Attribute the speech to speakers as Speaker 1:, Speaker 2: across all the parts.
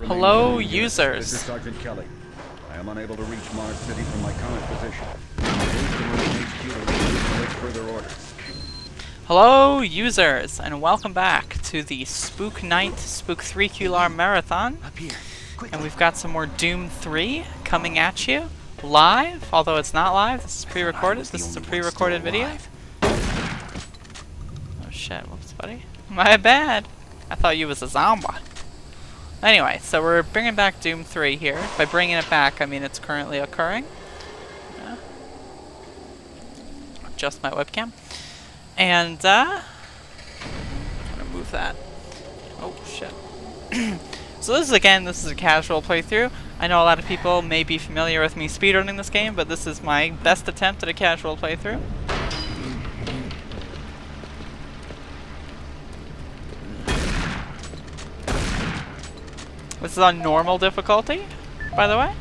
Speaker 1: Hello,
Speaker 2: This is
Speaker 1: users.
Speaker 2: Sergeant Kelly. I am unable to reach Mars City from my current position. I moved to Marine HQ to await further orders.
Speaker 1: Hello, users, and welcome back to the Spook Night Spook 3 QLR Marathon.
Speaker 3: Up here.
Speaker 1: And we've got some more Doom 3 coming at you live, although it's not live. This is pre-recorded. This is a pre-recorded video. Oh shit, whoops, buddy. My bad. I thought you was a zombie. Anyway, so we're bringing back Doom 3 here. By bringing it back, I mean it's currently occurring. Yeah. Adjust my webcam. And, I'm gonna move that. Oh, shit. So this is a casual playthrough. I know a lot of people may be familiar with me speedrunning this game, but this is my best attempt at a casual playthrough. This is on normal difficulty, by the way.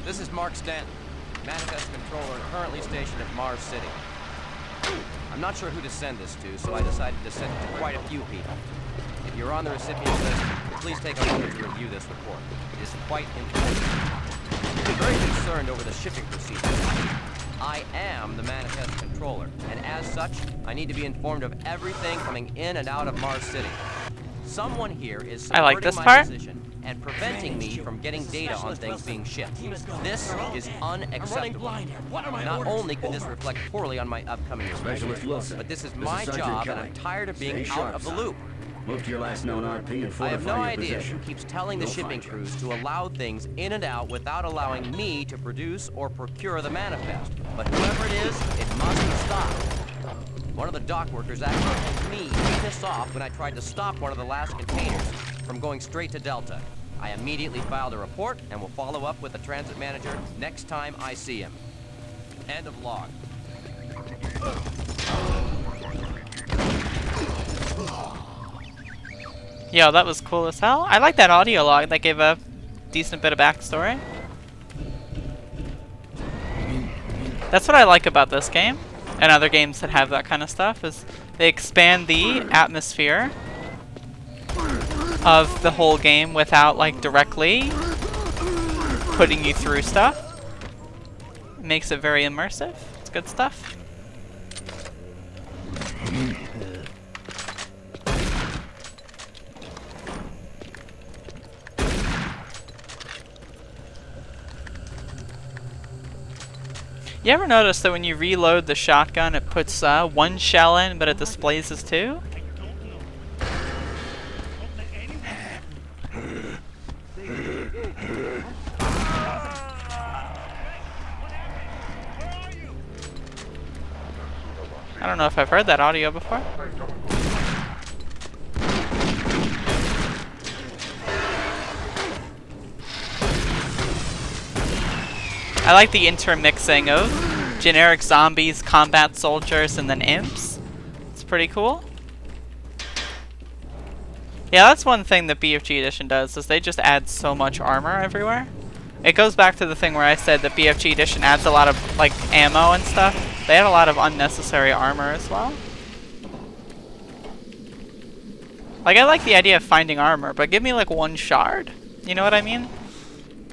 Speaker 3: This is Mark Stanton, Manifest Controller, currently stationed at Mars City. I'm not sure who to send this to, so I decided to send it to quite a few people. If you're on the recipient list, please take a moment to review this report. It is quite important. I'm very concerned over the shipping procedure. I am the Manifest Controller, and as such, I need to be informed of everything coming in and out of Mars City. Someone here is subverting my position and preventing me from getting data on things being shipped. This is unacceptable. Not only could this reflect poorly on my upcoming mission, but this is my job and I'm tired of being out of the loop.
Speaker 2: Move to your last known RP and
Speaker 3: I have no
Speaker 2: fortify your
Speaker 3: idea
Speaker 2: position.
Speaker 3: who keeps telling the shipping crews to allow things in and out without allowing me to produce or procure the manifest. But whoever it is, it must stop. One of the dock workers actually told me to piss off when I tried to stop one of the last containers from going straight to Delta. I immediately filed a report and will follow up with the transit manager next time I see him. End of log.
Speaker 1: Yo, that was cool as hell. I like that audio log. That gave a decent bit of backstory. That's what I like about this game, and other games that have that kind of stuff, is they expand the atmosphere of the whole game without, like, directly putting you through stuff. It makes it very immersive. It's good stuff. You ever notice that when you reload the shotgun, it puts one shell in, but it displays as two? I don't know if I've heard that audio before. I like the intermixing of generic zombies, combat soldiers, and then imps. It's pretty cool. Yeah, that's one thing that BFG Edition does, is they just add so much armor everywhere. It goes back to the thing where I said that BFG Edition adds a lot of, like, ammo and stuff. They add a lot of unnecessary armor as well. Like, I like the idea of finding armor, but give me, like, one shard. You know what I mean?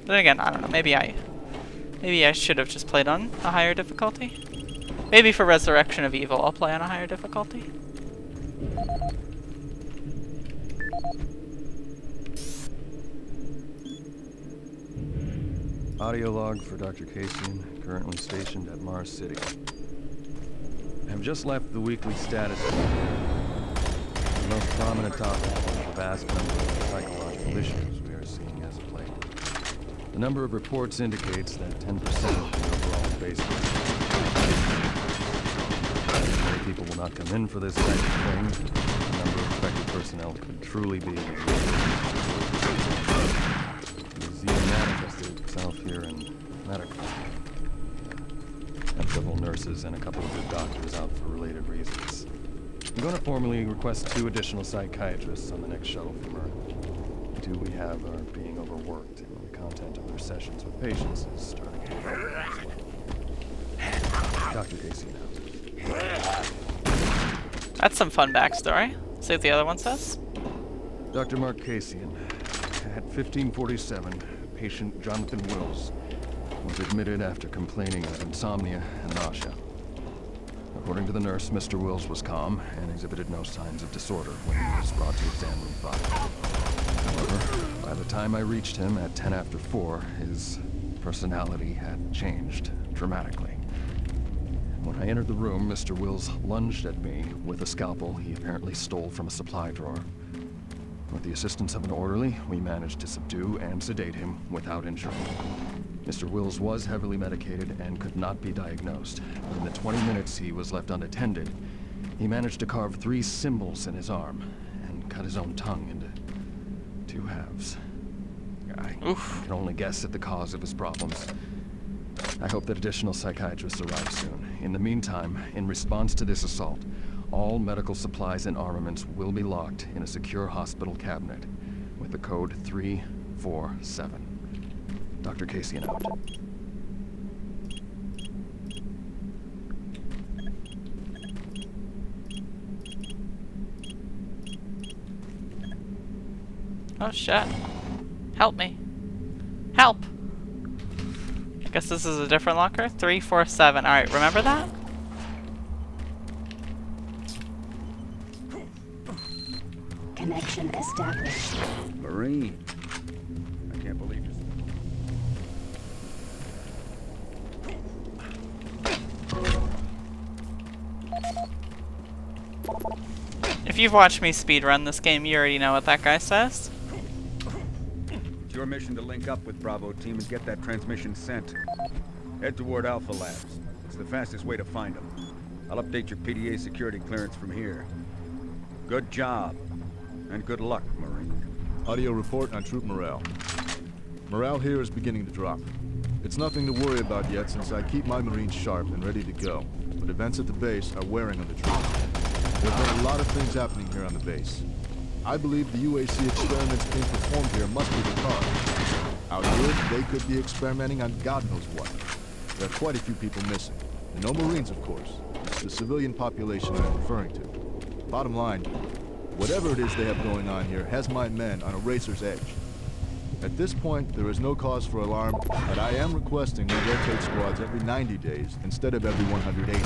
Speaker 1: Then again, I don't know, maybe I should have just played on a higher difficulty. Maybe for Resurrection of Evil, I'll play on a higher difficulty.
Speaker 4: Audio log for Dr. Casey, currently stationed at Mars City. I have just left the weekly status. The most prominent topic is the vast number of psychological issues we are seeing as of late. The number of reports indicates that 10% of the overall baseline. Many people will not come in for this type of thing. The number of affected personnel could truly be. The disease manifested itself here in medical. I have several nurses and a couple of good doctors out for related reasons. I'm going to formally request 2 additional psychiatrists on the next shuttle from Earth. 2 we have are being overworked, and the content of their sessions with patients is starting to get as well. Dr. Casey now.
Speaker 1: That's some fun backstory. See what the other one says.
Speaker 4: Dr. Mark Kasian. At 1547, patient Jonathan Wills was admitted after complaining of insomnia and nausea. According to the nurse, Mr. Wills was calm and exhibited no signs of disorder when he was brought to exam room 5. However, by the time I reached him at 10 after 4, his personality had changed dramatically. When I entered the room, Mr. Wills lunged at me with a scalpel he apparently stole from a supply drawer. With the assistance of an orderly, we managed to subdue and sedate him without injury. Mr. Wills was heavily medicated and could not be diagnosed. In the 20 minutes he was left unattended, he managed to carve 3 symbols in his arm and cut his own tongue into 2 halves. I can only guess at the cause of his problems. I hope that additional psychiatrists arrive soon. In the meantime, in response to this assault, all medical supplies and armaments will be locked in a secure hospital cabinet with the code 347. Dr. Kasian out.
Speaker 1: Oh shit. Help me. Help! I guess this is a different locker? 347. Alright, remember that?
Speaker 5: Connection established.
Speaker 2: Marine. I can't believe this.
Speaker 1: If you've watched me speedrun this game, you already know what that guy says.
Speaker 2: It's your mission to link up with Bravo team and get that transmission sent. Head toward Alpha Labs. It's the fastest way to find them. I'll update your PDA security clearance from here. Good job. And good luck, Marine.
Speaker 6: Audio report on troop morale. Morale here is beginning to drop. It's nothing to worry about yet since I keep my Marines sharp and ready to go. But events at the base are wearing on the troops. There have been a lot of things happening here on the base. I believe the UAC experiments being performed here must be the cause. Out here, they could be experimenting on God knows what. There are quite a few people missing. And no Marines, of course. It's the civilian population I'm referring to. Bottom line, whatever it is they have going on here has my men on a razor's edge. At this point, there is no cause for alarm, but I am requesting we rotate squads every 90 days instead of every 180.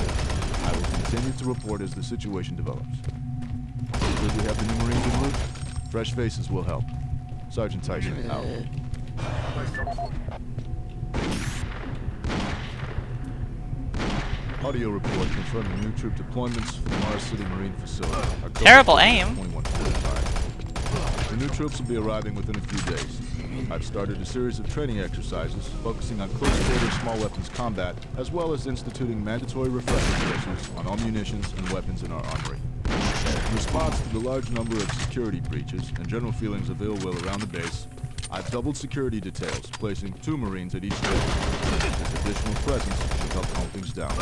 Speaker 6: I will continue to report as the situation develops. Good we have the new Marines en route. Fresh faces will help. Sergeant Tyson, out. Audio report confirming new troop deployments for the Mars City Marine Facility. October
Speaker 1: Terrible aim.
Speaker 6: 2145. The new troops will be arriving within a few days. I've started a series of training exercises focusing on close-quarter small weapons combat, as well as instituting mandatory refresher courses on all munitions and weapons in our armory. In response to the large number of security breaches and general feelings of ill will around the base, I've doubled security details, placing 2 Marines at each station. This additional presence should help calm things down.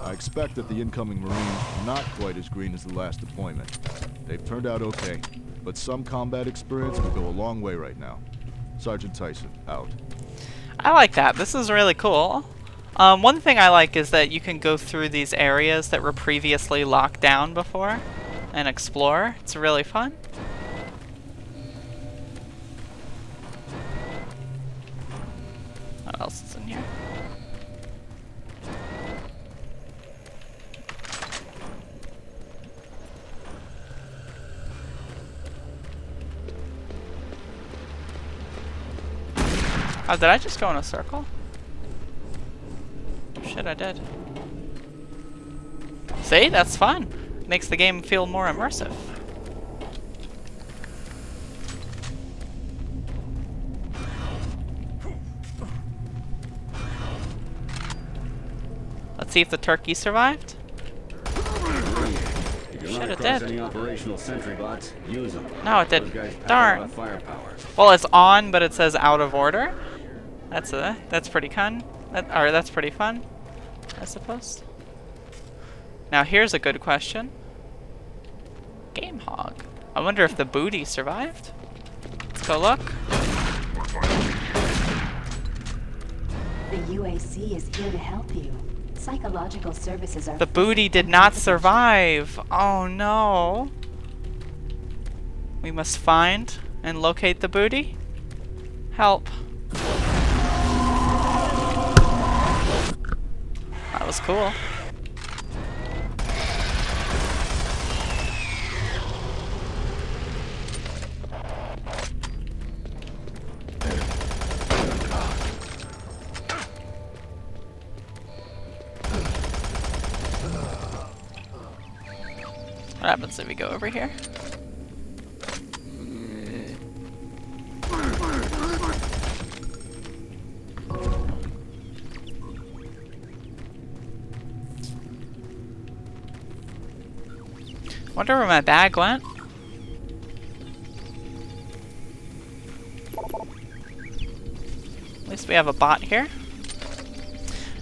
Speaker 6: I expect that the incoming Marines are not quite as green as the last deployment. They've turned out okay, but some combat experience will go a long way right now. Sergeant Tyson, out.
Speaker 1: I like that. This is really cool. One thing I like is that you can go through these areas that were previously locked down before and explore. It's really fun. What else is in here? Oh, did I just go in a circle? Shit, I did. See? That's fun. Makes the game feel more immersive. Let's see if the turkey survived. Shit, it did.
Speaker 2: Any operational sentry bots, use them.
Speaker 1: No, it didn't. Darn. Well, it's on, but it says out of order. That's pretty fun. That's pretty fun, I suppose. Now here's a good question. Game hog. I wonder if the booty survived. Let's go look.
Speaker 5: The UAC is here to help you. Psychological services are
Speaker 1: The
Speaker 5: free
Speaker 1: booty did
Speaker 5: and
Speaker 1: not
Speaker 5: confidential.
Speaker 1: survive. Oh no. We must find and locate the booty. Help. That was cool. What happens if we go over here? Wonder where my bag went. At least we have a bot here.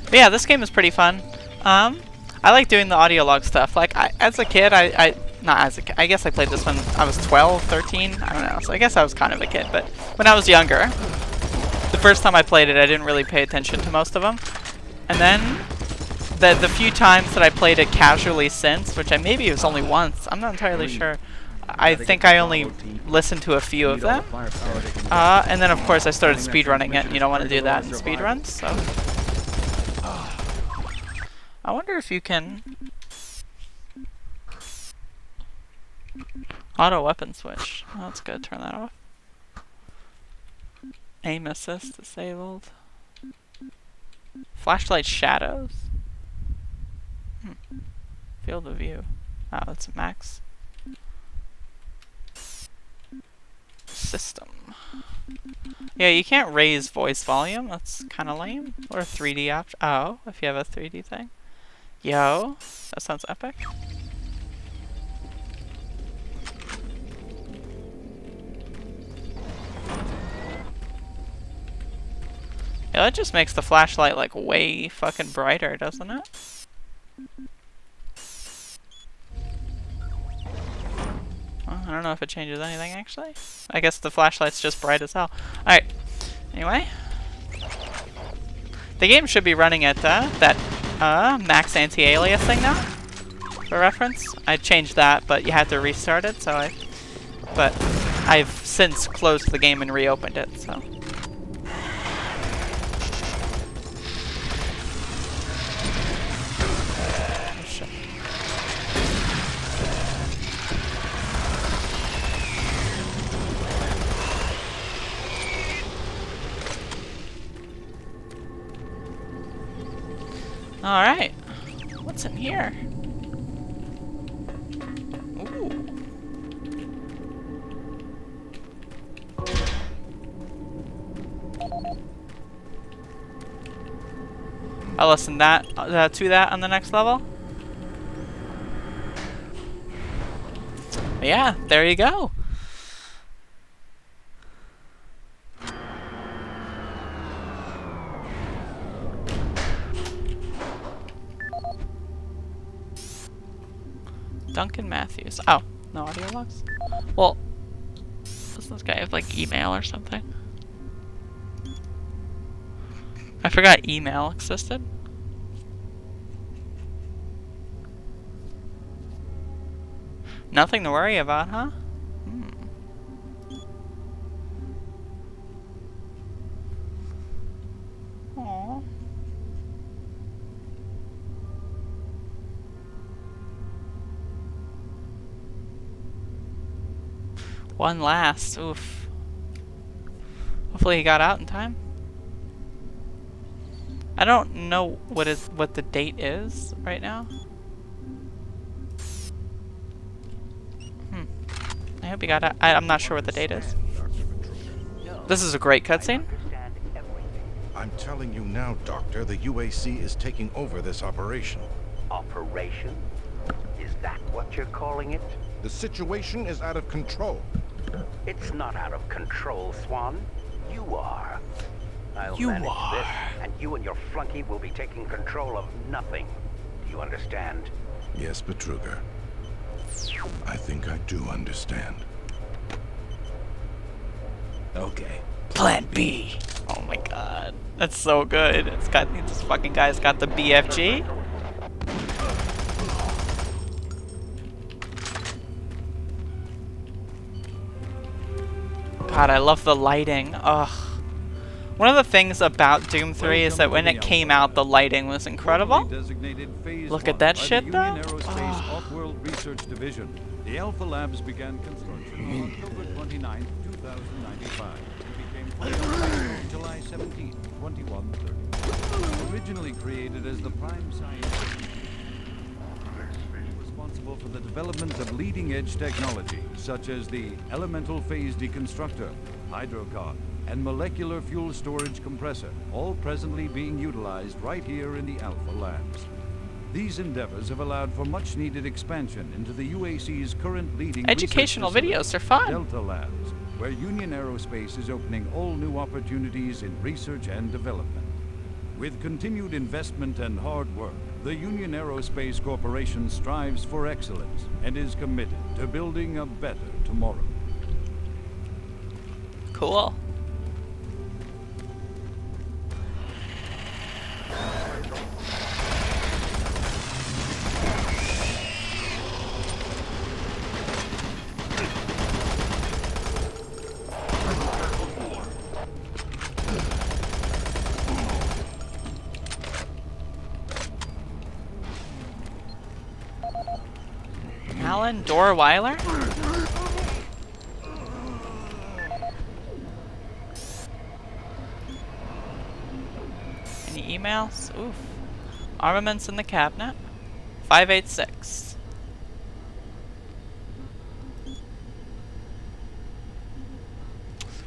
Speaker 1: But yeah, this game is pretty fun. I like doing the audio log stuff. Like, as a kid, not as a kid, I guess I played this when I was 12, 13, I don't know. So I guess I was kind of a kid, but when I was younger, the first time I played it, I didn't really pay attention to most of them. And then, the few times that I played it casually since, which maybe it was only once, I'm not entirely sure. I think I only listened to a few of them. And then of course I started speedrunning it, and you don't want to do that in speedruns, so. I wonder if you can auto weapon switch. Oh, that's good, turn that off. Aim assist disabled. Flashlight shadows. Field of view. Oh, that's max. System. Yeah, you can't raise voice volume. That's kind of lame. Or a 3D option. Oh, if you have a 3D thing. Yo, that sounds epic. Yeah, that just makes the flashlight like way fucking brighter, doesn't it? Well, I don't know if it changes anything actually. I guess the flashlight's just bright as hell. Alright, anyway. The game should be running at that max anti-aliasing now, for reference. I changed that, but you had to restart it, so but I've since closed the game and reopened it, so. Oh, shit. Alright. What's in here? Ooh. I'll listen to that on the next level. But yeah, there you go. Duncan Matthews. Oh, no audio logs? Well, doesn't this guy have like email or something? I forgot email existed. Nothing to worry about, huh? Aww. One last. Oof. Hopefully he got out in time. I don't know what the date is right now. I hope he got out. I'm not sure what the date is. This is a great cutscene.
Speaker 7: I'm telling you now, Doctor, the UAC is taking over this operation.
Speaker 8: Operation? Is that what you're calling it?
Speaker 7: The situation is out of control.
Speaker 8: It's not out of control, Swan. You are. I'll manage this, and you and your flunky will be taking control of nothing. Do you understand?
Speaker 7: Yes, Betruger. I think I do understand.
Speaker 8: Okay.
Speaker 1: Plan B. Oh my god. That's so good. It's got this fucking guy's got the BFG. God, I love the lighting. Ugh. One of the things about Doom 3 is that when it came out, the lighting was incredible. Look at that shit, though.
Speaker 2: Aerospace Off-World Research Division. The Alpha Labs began construction on October 29, 2095. It became functional on July 17, 2130. Originally created as the prime science responsible for the development of leading-edge technology, such as the elemental phase deconstructor, hydrocard, and molecular fuel storage compressor, all presently being utilized right here in the Alpha Labs. These endeavors have allowed for much-needed expansion into the UAC's current leading
Speaker 1: educational videos are fun.
Speaker 2: Delta Labs, where Union Aerospace is opening all new opportunities in research and development. With continued investment and hard work, the Union Aerospace Corporation strives for excellence and is committed to building a better tomorrow.
Speaker 1: Cool. Alan Dorweiler? Any emails? Oof. Armaments in the cabinet. 586.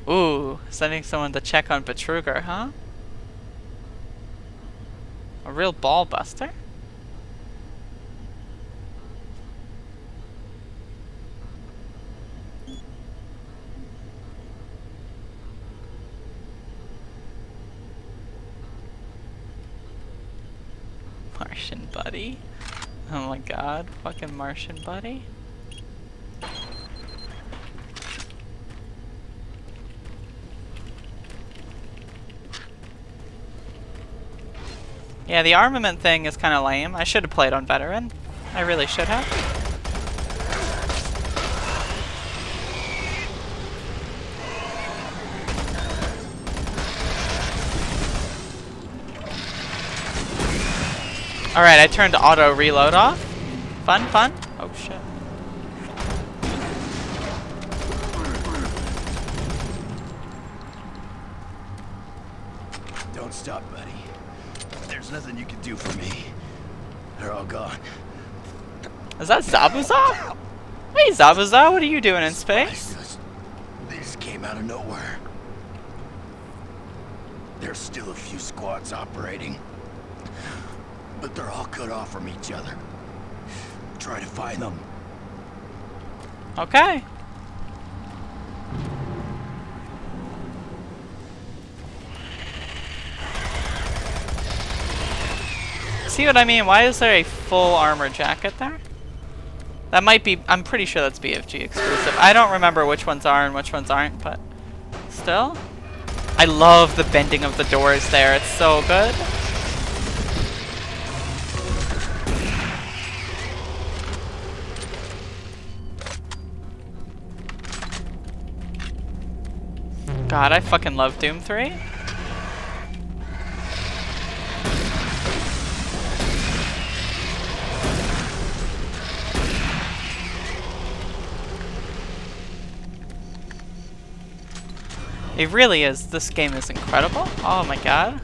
Speaker 1: Ooh, sending someone to check on Betruger, huh? A real ball buster? Martian buddy. Oh my god, fucking Martian buddy. Yeah, the armament thing is kind of lame. I should have played on veteran. I really should have. Alright, I turned auto reload off. Fun, fun. Oh shit.
Speaker 9: Don't stop, buddy. There's nothing you can do for me. They're all gone.
Speaker 1: Is that Zabuza? Hey Zabuza, what are you doing in space?
Speaker 9: They just came out of nowhere. There's still a few squads operating, but they're all cut off from each other. Try to find them.
Speaker 1: Okay. See what I mean? Why is there a full armor jacket there? That might be, I'm pretty sure that's BFG exclusive. I don't remember which ones are and which ones aren't, but still. I love the bending of the doors there. It's so good. God, I fucking love Doom 3. It really is. This game is incredible. Oh my god.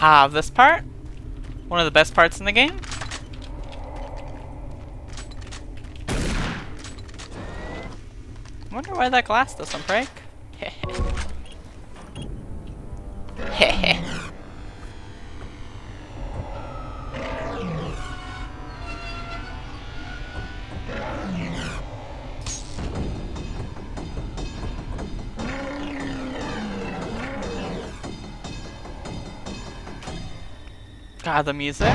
Speaker 1: Ah, this part? One of the best parts in the game? I wonder why that glass doesn't break. God, the music.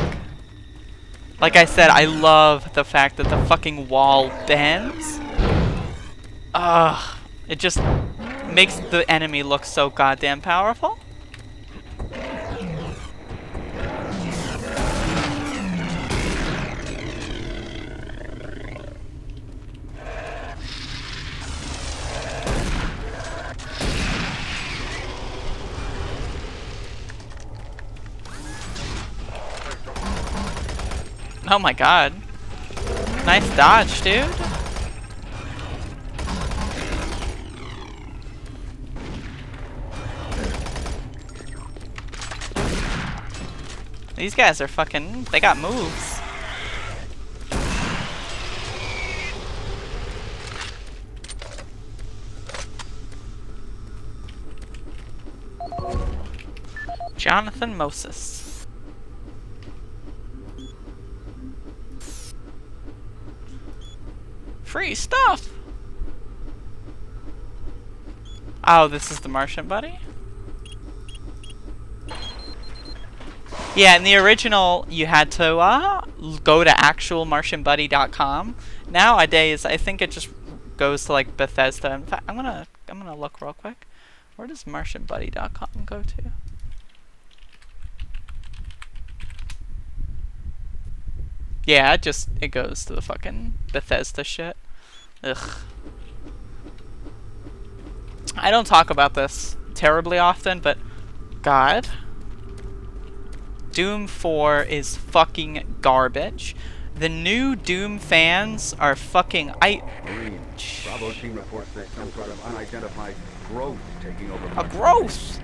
Speaker 1: Like I said, I love the fact that the fucking wall bends. Ugh. It just makes the enemy look so goddamn powerful. Oh my god. Nice dodge, dude. These guys are fucking... they got moves. Jonathan Moses. Free stuff! Oh, this is the Martian buddy? Yeah, in the original, you had to go to actualmartianbuddy.com. Nowadays, I think it just goes to like Bethesda. In fact, I'm gonna look real quick. Where does martianbuddy.com go to? Yeah, it goes to the fucking Bethesda shit. Ugh. I don't talk about this terribly often, but God. Doom 4 is fucking garbage. The new Doom fans are fucking...
Speaker 2: Marine, Bravo team reports there's some sort of unidentified growth taking over.
Speaker 1: A growth?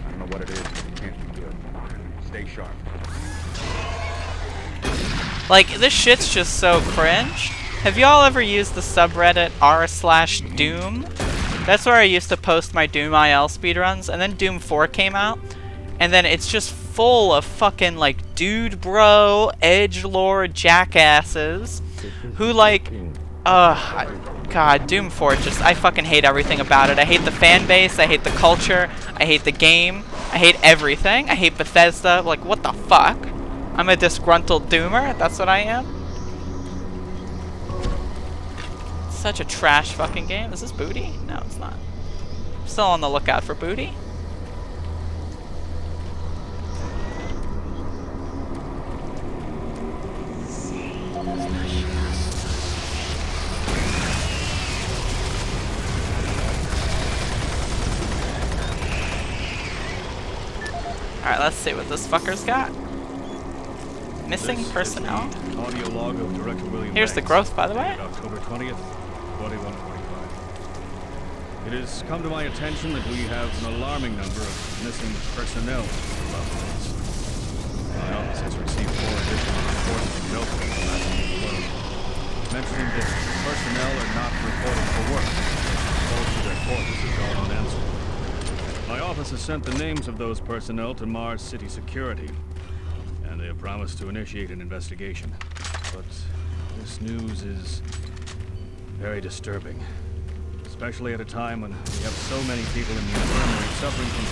Speaker 2: I don't know what it is, but it can't be good. Stay sharp.
Speaker 1: Like, this shit's just so cringe. Have y'all ever used the subreddit r/Doom? That's where I used to post my Doom IL speedruns, and then Doom 4 came out, and then it's just full of fucking, like, dude bro, edgelord jackasses, who, like, God, Doom 4 just, I fucking hate everything about it. I hate the fan base, I hate the culture, I hate the game, I hate everything, I hate Bethesda, like, what the fuck? I'm a disgruntled Doomer, that's what I am. Such a trash fucking game. Is this booty? No, it's not. I'm still on the lookout for booty. Alright, let's see what this fucker's got. Missing personnel.
Speaker 6: Audio log of Director William
Speaker 1: Here's the growth, by the way.
Speaker 6: October 20th, 2145. It has come to my attention that we have an alarming number of missing personnel in Los Angeles. My office has received 4 additional reports from Delta in the last week alone, mentioning that personnel are not reporting for work. Calls to their quarters is all unanswered. My office has sent the names of those personnel to Mars City Security, and they have promised to initiate an investigation. But this news is very disturbing, especially at a time when we have so many people in the infirmary suffering from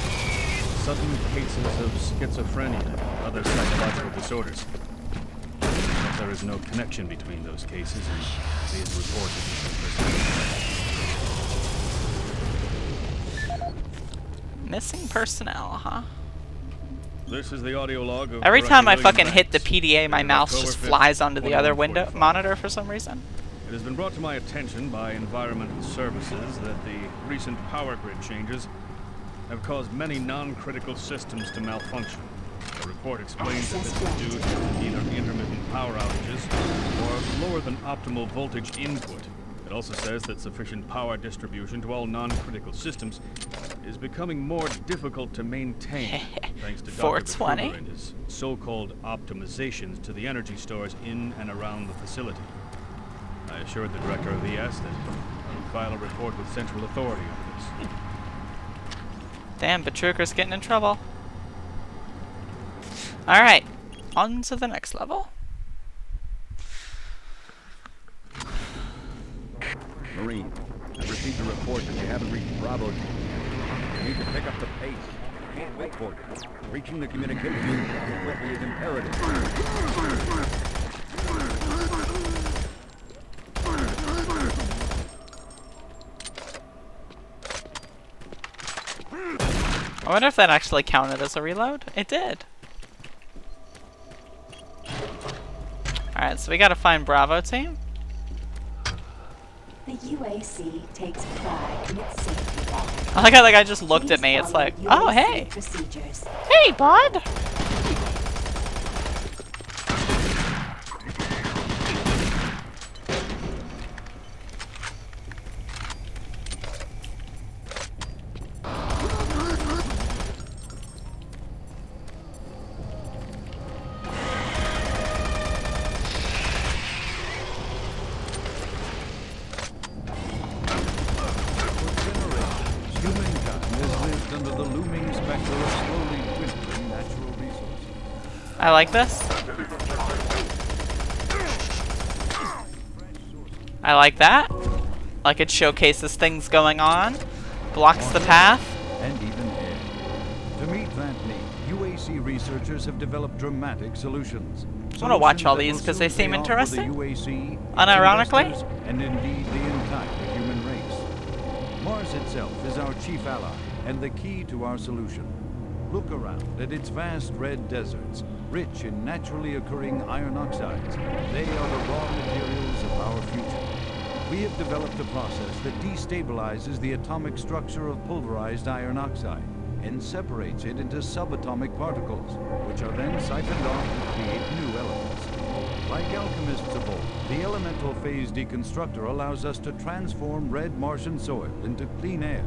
Speaker 6: sudden cases of schizophrenia and other psychological disorders. But there is no connection between those cases and these reports of
Speaker 1: Missing personnel, huh?
Speaker 6: This is the audio log of
Speaker 1: Every
Speaker 6: Director
Speaker 1: time I
Speaker 6: William
Speaker 1: fucking hit the
Speaker 6: Banks,
Speaker 1: PDA, my
Speaker 6: dated
Speaker 1: mouse
Speaker 6: October
Speaker 1: just
Speaker 6: 5th,
Speaker 1: flies onto the other window
Speaker 6: 2145.
Speaker 1: monitor for some reason.
Speaker 6: It has been brought to my attention by environmental services that the recent power grid changes have caused many non-critical systems to malfunction. The report explains that this is due to either intermittent power outages or lower than optimal voltage input. It also says that sufficient power distribution to all non-critical systems is becoming more difficult to maintain thanks to Dr.
Speaker 1: 420?
Speaker 6: Betruger and his so-called optimizations to the energy stores in and around the facility. I assured the director of ES that I would file a report with central authority on this.
Speaker 1: Damn, Betruger's getting in trouble. Alright, on to the next level.
Speaker 2: Marine, I've received a report that you haven't reached Bravo team yet. You need to pick up the pace. Can't wait for you. Reaching the communication quickly is imperative.
Speaker 1: I wonder if that actually counted as a reload. It did. Alright, so we gotta find Bravo team.
Speaker 5: The UAC takes pride in its safety.
Speaker 1: I like how that guy just looked at me. It's like, oh, hey.
Speaker 5: Procedures.
Speaker 1: Hey, bud. I like this. I like that. Like it showcases things going on, blocks the path.
Speaker 2: And even air. To meet that need, UAC researchers have developed dramatic solutions.
Speaker 1: I want to watch all these because they seem interesting. Unironically.
Speaker 2: And indeed the entire human race. Mars itself is our chief ally and the key to our solution. Look around at its vast red deserts, rich in naturally occurring iron oxides. They are the raw materials of our future. We have developed a process that destabilizes the atomic structure of pulverized iron oxide and separates it into subatomic particles, which are then siphoned off to create new elements. Like alchemists of old, the elemental phase deconstructor allows us to transform red Martian soil into clean air,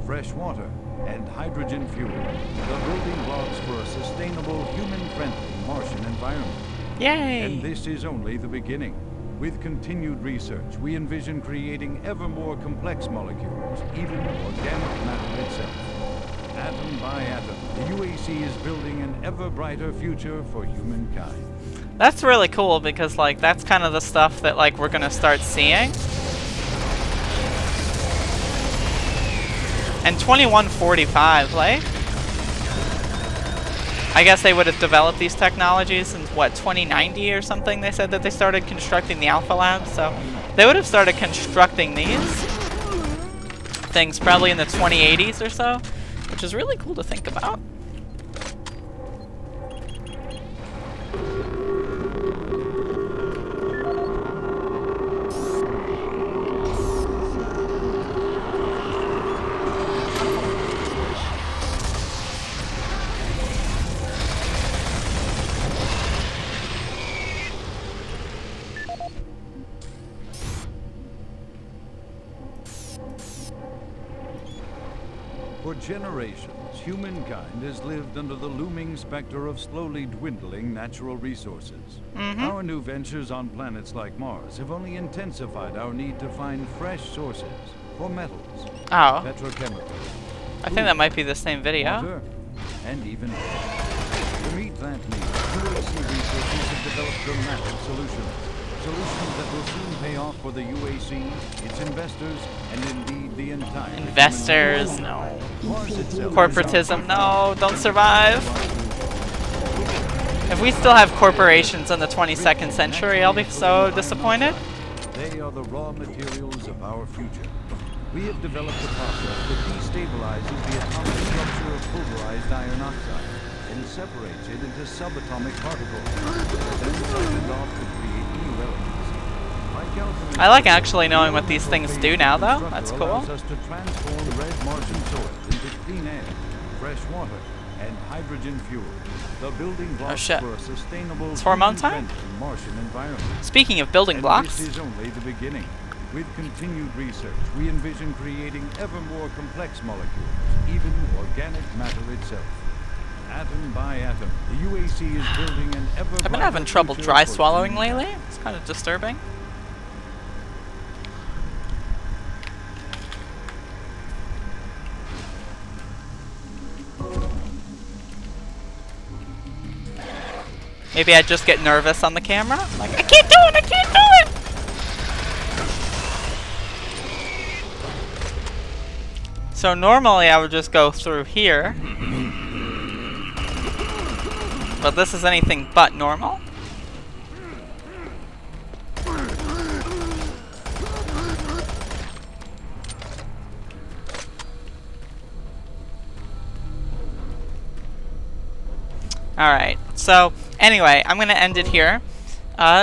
Speaker 2: fresh water, and hydrogen fuel, the building blocks for a sustainable, human-friendly Martian environment.
Speaker 1: Yay!
Speaker 2: And this is only the beginning. With continued research, we envision creating ever more complex molecules, even organic matter itself. Atom by atom, the UAC is building an ever brighter future for humankind.
Speaker 1: That's really cool because, like, that's kind of the stuff that, like, we're gonna start seeing. And 2145, like, I guess they would have developed these technologies in, what, 2090 or something? They said that they started constructing the Alpha Lab, so they would have started constructing these things probably in the 2080s or so, which is really cool to think about.
Speaker 2: For generations, humankind has lived under the looming specter of slowly dwindling natural resources. Our new ventures on planets like Mars have only intensified our need to find fresh sources for metals,
Speaker 1: Oh,
Speaker 2: petrochemicals,
Speaker 1: I think that might be the same video.
Speaker 2: water, and even air. To meet that need, UAC researchers have developed dramatic solutions. Solutions that will soon pay off for the UAC, its investors, and indeed the entire
Speaker 1: Investors, no.
Speaker 2: Mars itself
Speaker 1: Corporatism, no, don't survive. If we still have corporations in the 22nd century, I'll be so disappointed.
Speaker 2: They are the raw materials of our future. We have developed a process that destabilizes the atomic structure of pulverized iron oxide and separates it into subatomic particles, then siphoned off to create new elements. Like alchemy,
Speaker 1: I like actually knowing what these things do now, though. That's cool.
Speaker 2: allows us to transform red Martian soil into clean air, fresh water, and hydrogen fuel. The building blocks
Speaker 1: shit.
Speaker 2: for a sustainable,
Speaker 1: It's hormone time?
Speaker 2: human-friendly Martian environment.
Speaker 1: Speaking of building
Speaker 2: And
Speaker 1: blocks,
Speaker 2: this is only the beginning. With continued research, we envision creating ever more complex molecules, even organic matter itself. Atom by atom, the UAC is building an ever
Speaker 1: I've been
Speaker 2: brighter
Speaker 1: having trouble
Speaker 2: future
Speaker 1: dry
Speaker 2: for
Speaker 1: swallowing
Speaker 2: humankind.
Speaker 1: lately. It's kind of disturbing. Maybe I just get nervous on the camera. Like, I can't do it! I can't do it! So normally I would just go through here. But this is anything but normal. Alright, so anyway, I'm going to end it here.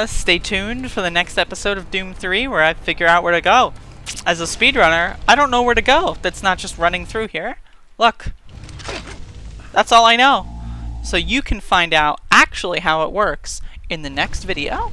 Speaker 1: Stay tuned for the next episode of Doom 3 where I figure out where to go. As a speedrunner, I don't know where to go that's not just running through here. Look. That's all I know. So you can find out actually how it works in the next video.